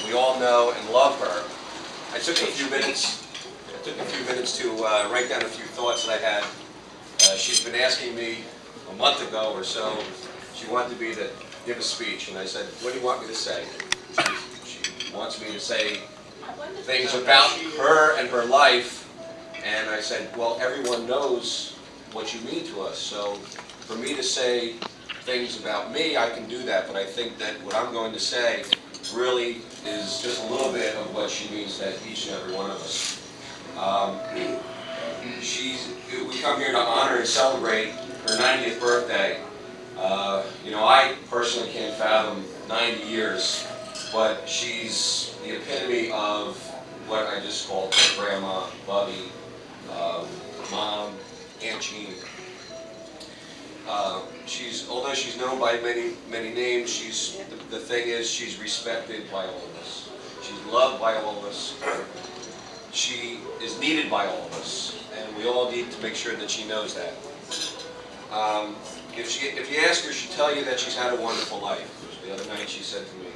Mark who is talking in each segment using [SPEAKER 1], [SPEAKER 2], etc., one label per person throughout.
[SPEAKER 1] we all know and love her. I took a few minutes to write down a few thoughts that I had. She's been asking me a month ago or so. She wanted me to give a speech, and I said, "What do you want me to say?" She wants me to say things about her and her life, and I said, "Well, everyone knows what you mean to us, so for me to say things about me, I can do that, but I think that what I'm going to say really is just a little bit of what she means to each and every one of us." We come here to honor and celebrate her 90th birthday. I personally can't fathom 90 years, but she's the epitome of what I just called Grandma, Bubbie, Mom, Aunt Jean. Although she's known by many names, the thing is, she's respected by all of us. She's loved by all of us. She is needed by all of us, and we all need to make sure that she knows that. If you ask her, she'll tell you that she's had a wonderful life. The other night she said to me,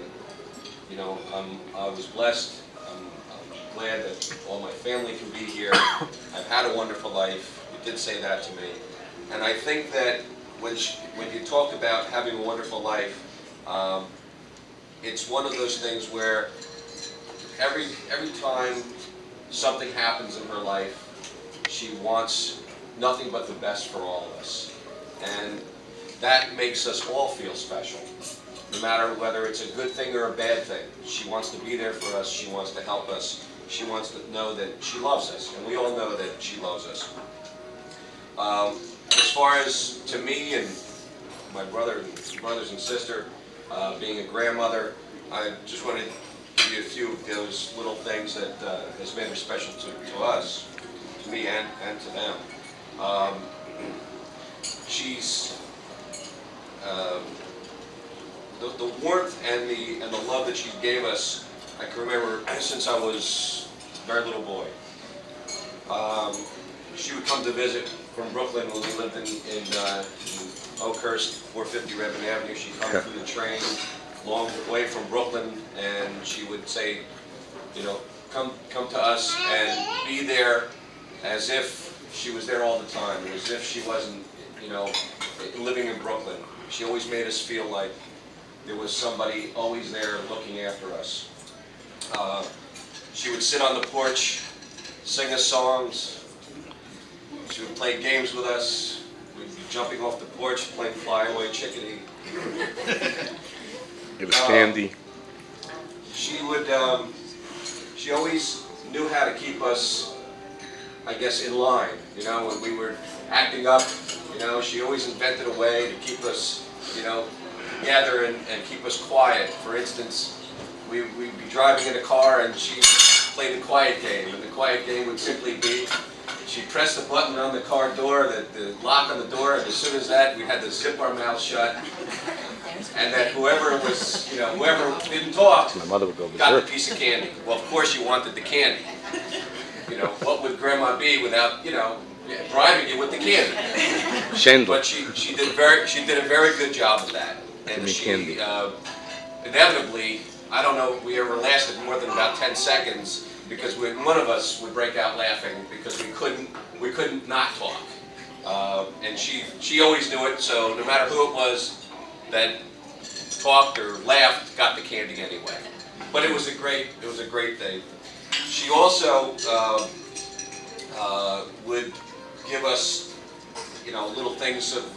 [SPEAKER 1] I was blessed. I'm glad that all my family can be here. I've had a wonderful life. You did say that to me. And I think that when you talk about having a wonderful life, it's one of those things where every time something happens in her life, she wants nothing but the best for all of us. And that makes us all feel special, no matter whether it's a good thing or a bad thing. She wants to be there for us. She wants to help us. She wants to know that she loves us, and we all know that she loves us. As far as to me and my brothers and sister, being a grandmother, I just want to give you a few of those little things that has made her special to us, to me and to them. She's the warmth and the love that she gave us. I can remember since I was a very little boy. She would come to visit from Brooklyn when we lived in Oakhurst, 450 Redmond Avenue. She'd come through the train, long way from Brooklyn, and she would say, come to us and be there as if she was there all the time, as if she wasn't, living in Brooklyn. She always made us feel like there was somebody always there looking after us. She would sit on the porch, sing us songs. She would play games with us. We'd be jumping off the porch, playing Fly Away Chickadee.
[SPEAKER 2] Give us candy.
[SPEAKER 1] She always knew how to keep us, I guess, in line. When we were acting up, she always invented a way to keep us, together and keep us quiet. For instance, we'd be driving in a car and she'd play the quiet game, and the quiet game would simply be, she'd press the button on the car door, the lock on the door, and as soon as that, we had to zip our mouths shut. And that whoever didn't talk,
[SPEAKER 2] My mother would go
[SPEAKER 1] got the
[SPEAKER 2] berserk.
[SPEAKER 1] piece of candy. Well, of course you wanted the candy. What would Grandma be without, bribing you with the candy?
[SPEAKER 2] Schendel.
[SPEAKER 1] But she did a very good job of that. And she inevitably, I don't know if we ever lasted more than about 10 seconds, because one of us would break out laughing because we couldn't not talk. And she always knew it, so no matter who it was that talked or laughed, got the candy anyway. But it was a great thing. She also would give us, little things of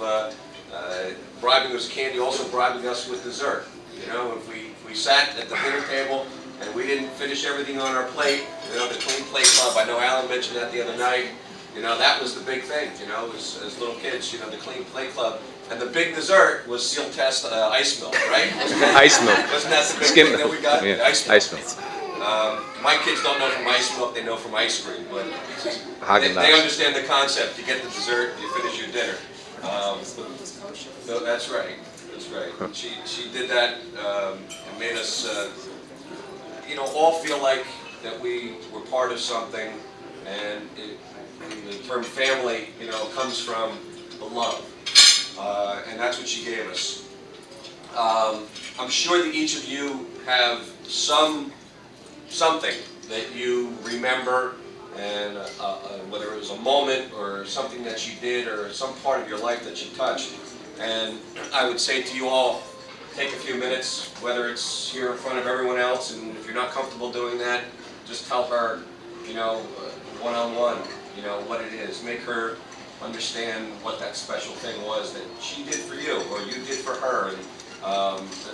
[SPEAKER 1] bribing us with candy, also bribing us with dessert. If we sat at the dinner table and we didn't finish everything on our plate, the Clean Plate Club, I know Alan mentioned that the other night, that was the big thing, as little kids, the Clean Plate Club. And the big dessert was Seal Test ice milk, right?
[SPEAKER 2] Ice milk.
[SPEAKER 1] Wasn't that the big
[SPEAKER 2] Skim
[SPEAKER 1] thing that we got?
[SPEAKER 2] Yeah.
[SPEAKER 1] Ice milk.
[SPEAKER 2] Ice milk.
[SPEAKER 1] My kids don't know from ice milk, they know from ice cream, but
[SPEAKER 2] Haagen-Dazs.
[SPEAKER 1] they understand the concept. You get the dessert, you finish your dinner. No, that's right. That's right. She did that and made us, all feel like that we were part of something. And the term family, comes from the love, and that's what she gave us. I'm sure that each of you have some something that you remember, and whether it was a moment or something that she did or some part of your life that she touched. And I would say to you all, take a few minutes, whether it's here in front of everyone else, and if you're not comfortable doing that, just tell her, you know, one-on-one, you know, what it is. Make her understand what that special thing was that she did for you or you did for her, and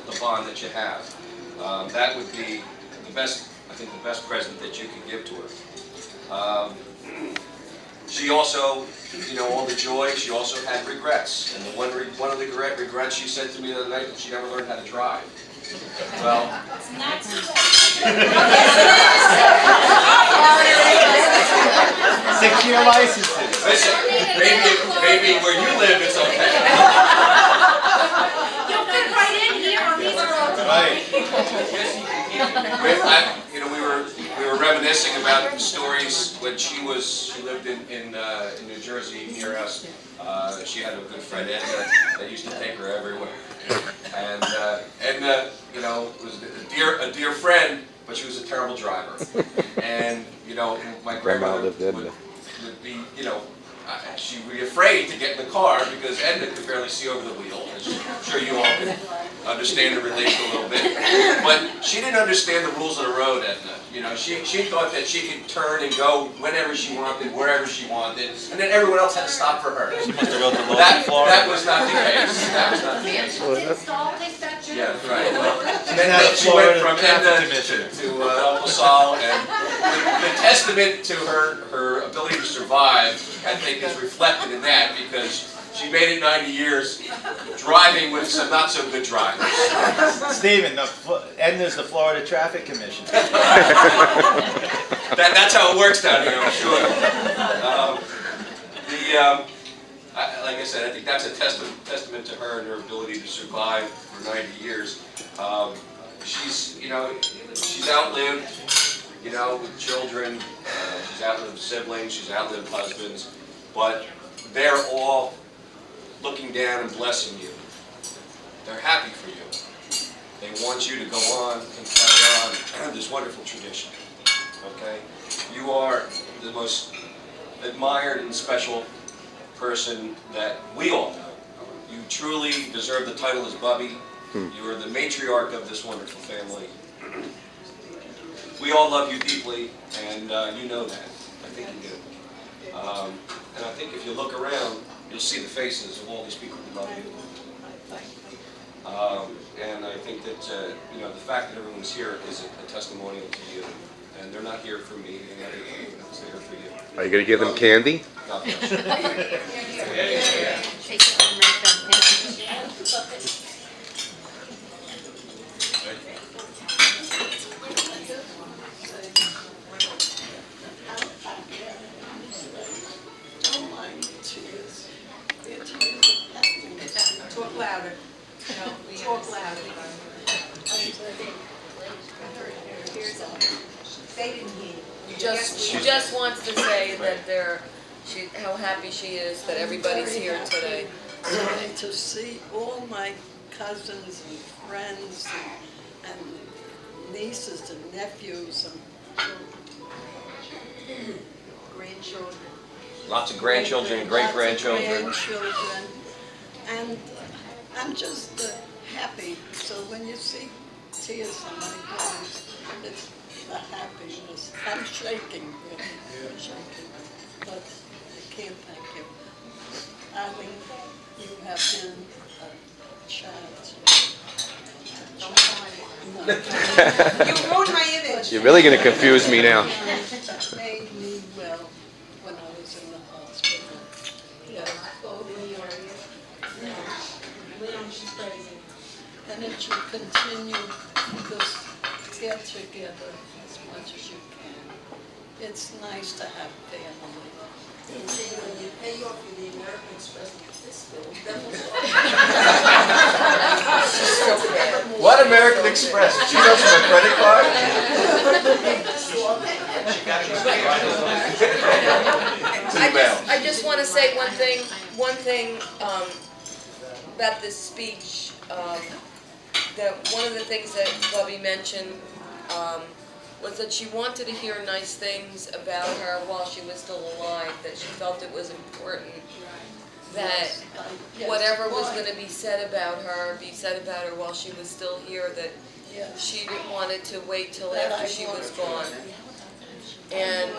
[SPEAKER 1] the bond that you have. That would be the best, I think, the best present that you could give to her. She also, you know, all the joy, she also had regrets. And one of the regrets she said to me the other night that she never learned how to drive. Well,
[SPEAKER 3] It's not too
[SPEAKER 4] 6-year licenses.
[SPEAKER 1] listen, maybe where you live it's okay.
[SPEAKER 3] You'll fit right in here on these roads.
[SPEAKER 4] Right.
[SPEAKER 1] You know, we were reminiscing about stories when she lived in New Jersey near us. She had a good friend Edna that used to take her everywhere, and you know, was a dear friend, but she was a terrible driver. And you know, my grandmother would be, you know, she would be afraid to get in the car because Edna could barely see over the wheel. I'm sure you all can understand and relate a little bit. But she didn't understand the rules of the road, Edna. You know, she thought that she could turn and go whenever she wanted, wherever she wanted, and then everyone else had to stop for her. That was not the case. That was not the case. Yeah, right. Well, then she went from Edna to Uncle Sol, and the testament to her ability to survive, I think, is reflected in that, because she made it 90 years driving with some not so good drivers.
[SPEAKER 4] Stephen, Edna's the Florida Traffic Commission.
[SPEAKER 1] That's how it works down here, I'm sure. Like I said, I think that's a testament to her and her ability to survive for 90 years. She's outlived, you know, with children. She's outlived siblings. She's outlived husbands. But they're all looking down and blessing you. They're happy for you. They want you to go on and carry on this wonderful tradition. Okay? You are the most admired and special person that we all know. You truly deserve the title as Bubbie. You are the matriarch of this wonderful family. We all love you deeply, and you know that. I think you do. And I think if you look around, you'll see the faces of all these people who love you. And I think that you know, the fact that everyone's here is a testimonial to you. And they're not here for me, they're not here for anyone else, they're here for you.
[SPEAKER 2] Are you gonna give them candy?
[SPEAKER 1] God bless you.
[SPEAKER 3] Talk louder. Talk louder. They didn't hear you.
[SPEAKER 5] She just wants to say that how happy she is that everybody's here today.
[SPEAKER 6] To see all my cousins and friends and nieces and nephews and
[SPEAKER 3] Grandchildren.
[SPEAKER 1] Lots of grandchildren and great-grandchildren.
[SPEAKER 6] grandchildren. And I'm just happy. So when you see tears on my eyes, it's the happiness. I'm shaking, really. I'm shaking. But I can't thank you. I mean, you have been a child.
[SPEAKER 3] You ruined my image.
[SPEAKER 2] You're really gonna confuse me now.
[SPEAKER 6] Made me well when I was in the hospital. Yeah.
[SPEAKER 3] She's crazy.
[SPEAKER 6] And it should continue, just get together as much as you can. It's nice to have family.
[SPEAKER 3] You pay off with the American Express.
[SPEAKER 1] What American Express? She knows from a credit card?
[SPEAKER 5] I just want to say one thing about this speech. That one of the things that Bubbie mentioned was that she wanted to hear nice things about her while she was still alive, that she felt it was important that whatever was going to be said about her, be said about her while she was still here, that she didn't want it to wait till after she was gone. And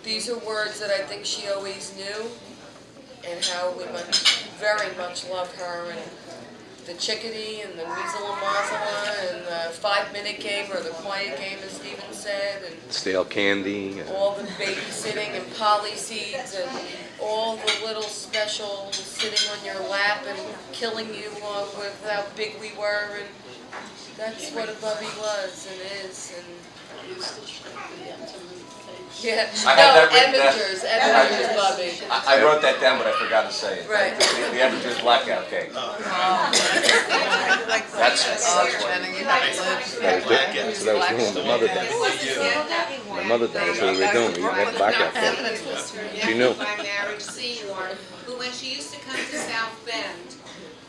[SPEAKER 5] these are words that I think she always knew, and how we very much love her, and the chickadee, and the measle and mazzle, and the 5-minute game, or the quiet game, as Stephen said, and
[SPEAKER 2] Stale candy.
[SPEAKER 5] all the babysitting and poly seeds, and all the little specials sitting on your lap and killing you with how big we were, and that's what a Bubbie was and is. And yeah,
[SPEAKER 1] I had
[SPEAKER 5] no,
[SPEAKER 1] that written down.
[SPEAKER 5] Evangers Bubbie.
[SPEAKER 1] I wrote that down, but I forgot to say it.
[SPEAKER 5] Right.
[SPEAKER 1] The Evangers blackout cake. That's
[SPEAKER 2] Yeah, so that was doing. My mother died. My mother died, so they were doing. We had blackout cake. She knew.
[SPEAKER 7] My marriage senior, who when she used to come to South Bend,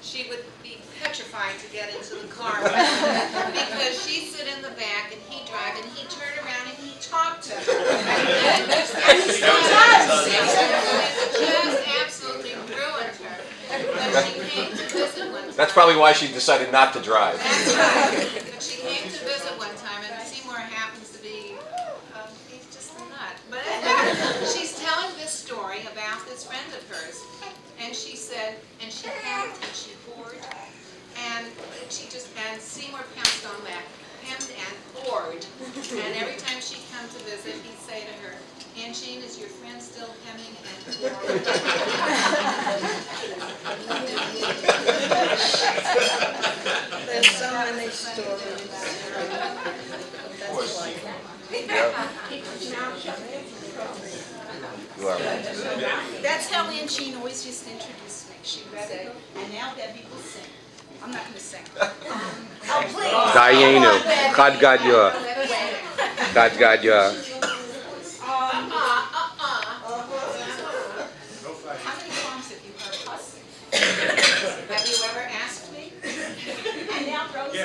[SPEAKER 7] she would be petrified to get into the car because she'd sit in the back and he'd drive and he'd turn around and he'd talk to her. It just absolutely ruined her. But she came to visit one time.
[SPEAKER 1] That's probably why she decided not to drive.
[SPEAKER 7] That's right. But she came to visit one time, and Seymour happens to be, he's just a nut. But she's telling this story about this friend of hers, and she said, and she hemmed and she poured, and and Seymour pounced on that, hemmed and poured. And every time she'd come to visit, he'd say to her, Aunt Jean, is your friend still hemming and pouring?
[SPEAKER 6] There's so many stories. That's like,
[SPEAKER 1] You are right.
[SPEAKER 8] That's how Aunt Jean always used to introduce me. She would say, and now Bubbie will sing. I'm not going to sing. Oh, please.
[SPEAKER 2] Dayenu. Chad Gadya. Chad Gadya.
[SPEAKER 8] How many times have you heard us sing? Have you ever asked me? And now Rosie.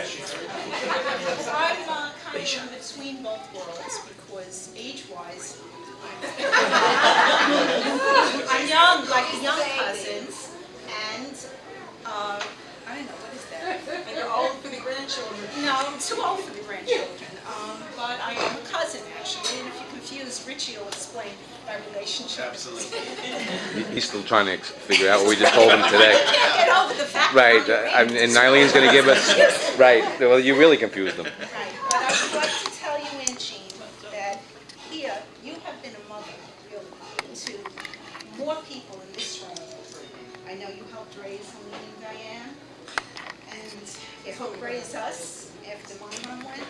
[SPEAKER 8] I'm kind of in between both worlds because age-wise, I'm young, like the young cousins, and I don't know, what is that?
[SPEAKER 3] And you're old for the grandchildren.
[SPEAKER 8] No, I'm too old for the grandchildren, but I am a cousin actually, and if you're confused, Richie will explain my relationship.
[SPEAKER 4] Absolutely.
[SPEAKER 2] He's still trying to figure out what we just told him today.
[SPEAKER 8] I can't get over the fact
[SPEAKER 2] Right,
[SPEAKER 8] that I'm
[SPEAKER 2] and Eileen's going to give us. Right, well, you really confused them.
[SPEAKER 8] Right, but I would like to tell you, Aunt Jean, that here, you have been a mother, really, to more people in this room. I know you helped raise Helene and Diane, and you helped raise us after my mom went.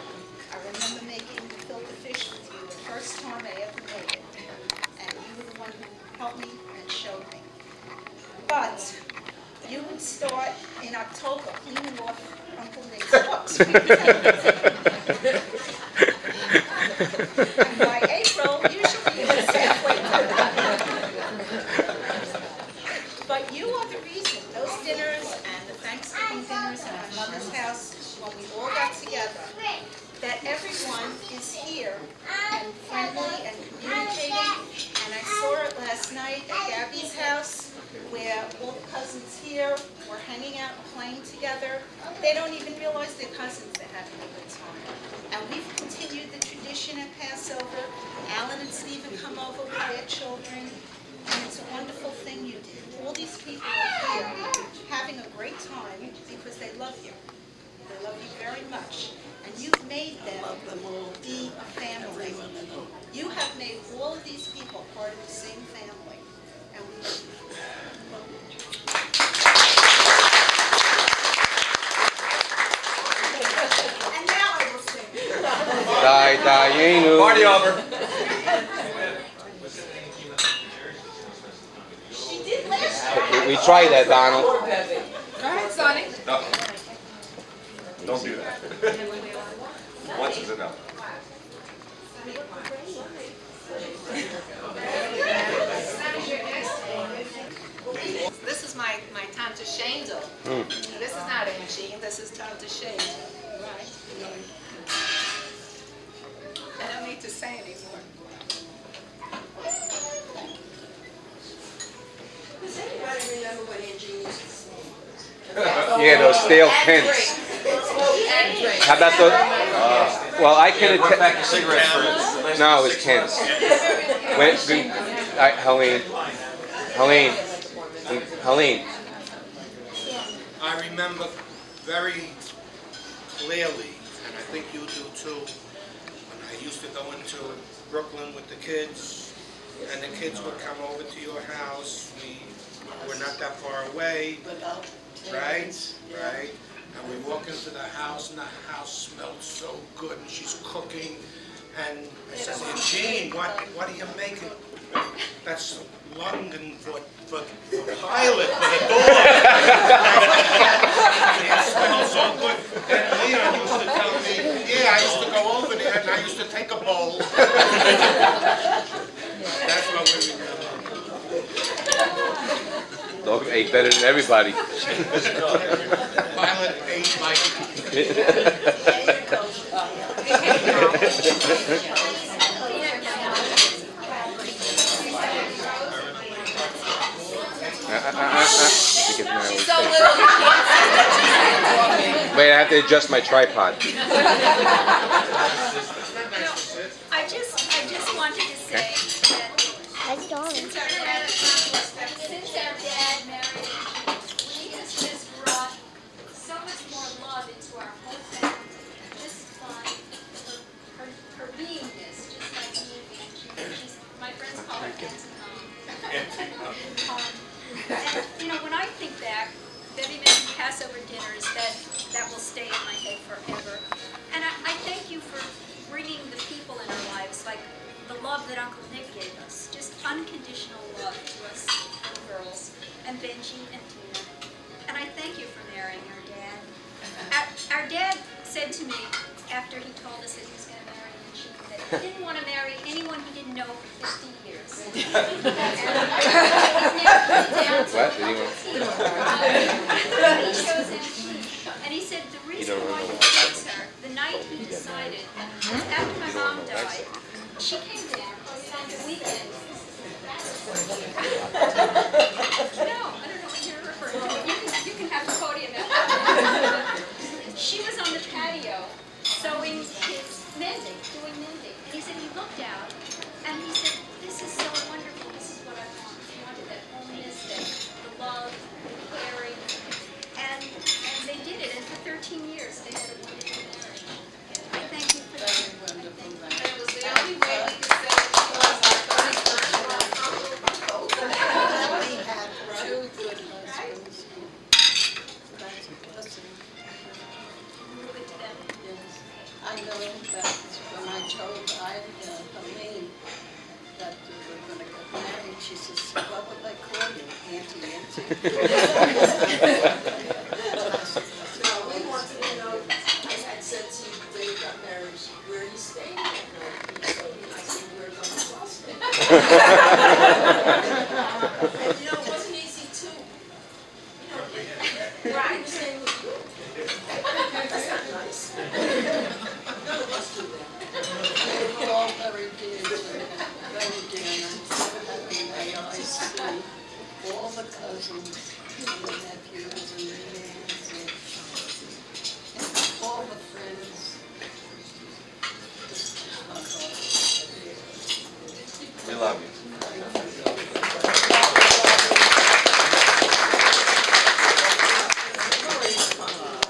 [SPEAKER 8] I remember making filter fish with you the first time I ever made it, and you were the one who helped me and showed me. But you would start in October cleaning off Uncle Nick's books. And by April, usually it was halfway through. But you are the reason, those dinners and the Thanksgiving dinners at my mother's house, when we all got together, that everyone is here and friendly and communicating. And I saw it last night at Gabby's house, where all the cousins here were hanging out and playing together. They don't even realize they're cousins, they're having a good time. And we've continued the tradition at Passover. Alan and Stephen come over with their children, and it's a wonderful thing you do. All these people are here having a great time because they love you. They love you very much. And you've made them be a family. You have made all of these people part of the same family. And we love you. And now I will sing.
[SPEAKER 2] Dayenu.
[SPEAKER 1] Party over.
[SPEAKER 8] She did last year.
[SPEAKER 2] We tried that, Donald.
[SPEAKER 5] Poor Bubbie.
[SPEAKER 3] Go ahead, Sonny.
[SPEAKER 1] No. Don't do that. Once is enough.
[SPEAKER 7] This is my Tante Schendel. This is not Aunt Jean, this is Tante Schendel.
[SPEAKER 8] to say anymore.
[SPEAKER 3] Does anybody remember what Angie used to say?
[SPEAKER 2] Yeah, those stale pins. How about those? Well, I can
[SPEAKER 1] Brought back
[SPEAKER 2] attest.
[SPEAKER 1] the cigarettes for the last
[SPEAKER 2] No, it was
[SPEAKER 1] 6
[SPEAKER 2] pins.
[SPEAKER 1] months.
[SPEAKER 2] Helene.
[SPEAKER 9] I remember very clearly, and I think you do too, when I used to go into Brooklyn with the kids, and the kids would come over to your house. We were not that far away, right? Right? And we walk into the house, and the house smelled so good, and she's cooking. And I says, Jean, what are you making? That's London for Pilot for the dog. It smells so good. And Leon used to tell me, yeah, I used to go over there and I used to take a bowl. That's what we remember.
[SPEAKER 2] Dog ate better than everybody.
[SPEAKER 9] Pilot ate like
[SPEAKER 5] She's so little you can't see that
[SPEAKER 2] Wait, I have to adjust my tripod.
[SPEAKER 8] I just wanted to say that since our dad married, he has just brought so much more love into our whole family, just by her beingness, just like me and she's, my friends call her Auntie Mom. And when I think back, Debbie mentioned Passover dinners, that will stay in my head forever. And I thank you for bringing the people in our lives, like the love that Uncle Nick gave us, just unconditional love to us little girls, and Benji and Tina. And I thank you for marrying our dad. Our dad said to me, after he told us that he was going to marry Benji, that he didn't want to marry anyone he didn't know for 50 years.
[SPEAKER 2] What?
[SPEAKER 8] He chose Angie. And he said the reason why he chose her, the night he decided, was after my mom died, she came down on the weekend. No, I don't know what you're referring to. You can have the podium after. She was on the patio sewing his mending, doing mending. And he said he looked out and he said, this is so wonderful, this is what I want. He wanted that homeness, the love, the caring. And they did it, and for 13 years they had a wonderful marriage. I thank you for that.
[SPEAKER 7] And it was the only way we could say that she was our
[SPEAKER 6] We had two good husbands. That's a blessing.
[SPEAKER 8] Move it to them.
[SPEAKER 6] Yes. I know that when I told Helene that we were going to get married, she says, what would I call you? Auntie Nancy.
[SPEAKER 3] No, we wanted to know, I had said to you the day we got married, where you staying that night? So I said, we're going to Boston. And it wasn't easy too. Right, we're staying with you. That's not nice. None of us do that.
[SPEAKER 6] They were all very dear to me, very dear, and I'm so happy that I see all the cousins and the nephews and the nieces and all the friends. This is my heart.
[SPEAKER 1] We love you.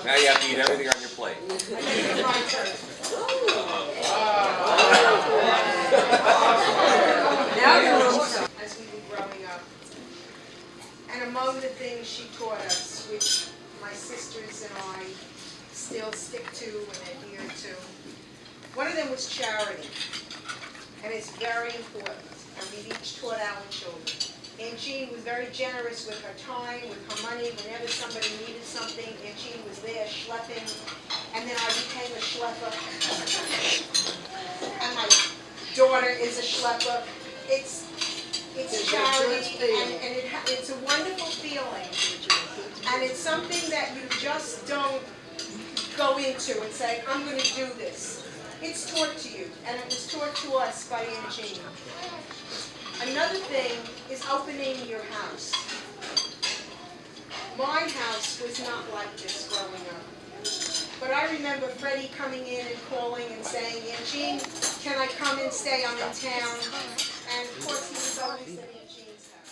[SPEAKER 1] Now you have to eat everything on your plate.
[SPEAKER 10] As we were growing up. And among the things she taught us, which my sisters and I still stick to and adhere to, one of them was charity. And it's very important. And we've each taught our children. Aunt Jean was very generous with her time, with her money. Whenever somebody needed something, Aunt Jean was there schlepping. And then I became a schlepper. And my daughter is a schlepper. It's charity, and it's a wonderful feeling. And it's something that you just don't go into and say, I'm going to do this. It's taught to you, and it was taught to us by Aunt Jean. Another thing is opening your house. My house was not like this growing up. But I remember Freddie coming in and calling and saying, Aunt Jean, can I come and stay? I'm in town. And of course, he was always at Aunt Jean's house.